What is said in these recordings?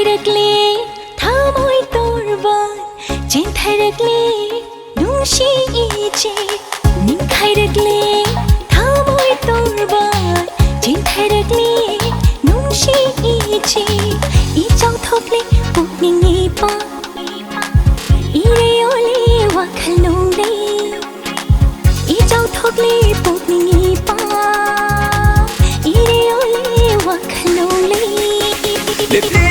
Ningkhairakle thamoi torban JEETENKUMAR nungsi iche Ningkhairakle thamoi torban JEETENKUMAR nungsi iche ichang thokle pukning ipa ireole wakhal nongde ichang thokle pukning ipa ireole wakhal nongde Lepli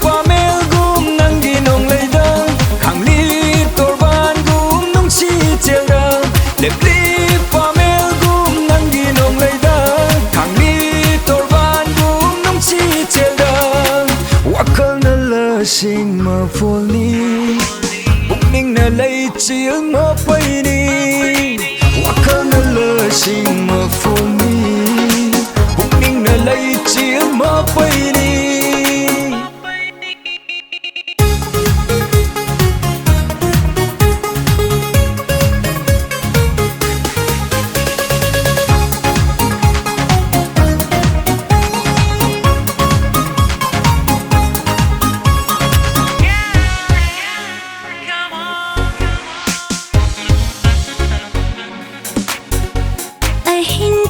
pamel gum nangi nong leidang Khangli torban gum nung si cheldang Lepli pamel gum nangi nong leidang Khangli torban gum nung si cheldang Wakal na lasing ma folni Bukning na lay chiang ma paini Wakal na lasing ma folni Bukning na lay chiang ma paini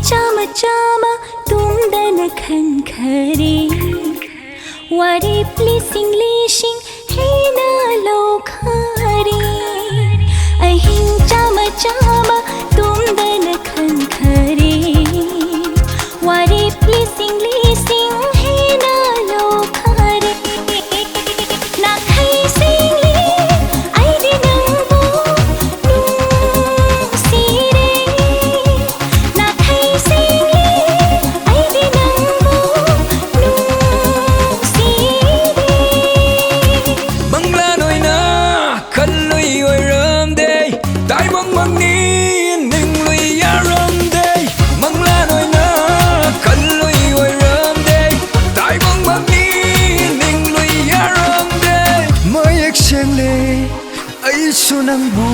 chama chama tumdana khankhare wari pleasing lishing hena lokhare ahin chama chama tumdana khankhare wari pleasing lishing hena lokhare na khai singli aidi nangbo nung sire Sunang bu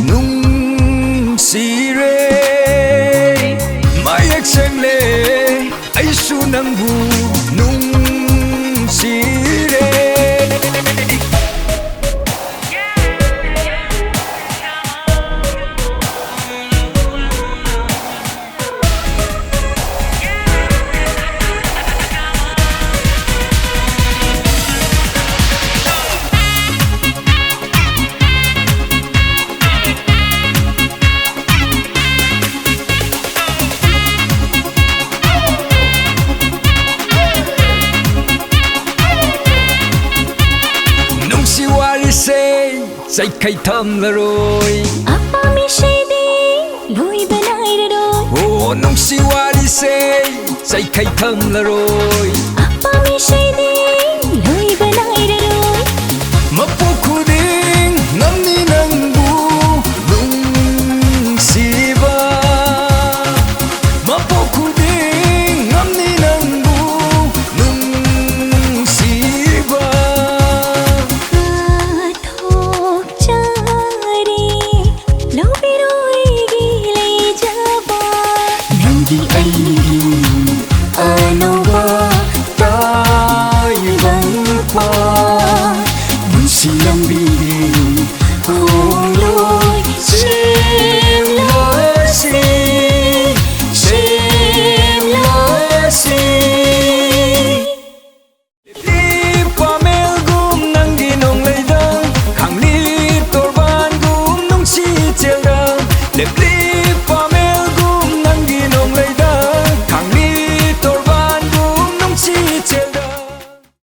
nung sire Mayak sang le ay sunang bu nung sire Say khai thầm là rồi apa mi shei đi lối banai ra rồi oh nung si wa đi say khai thầm là rồi apa mi shei đi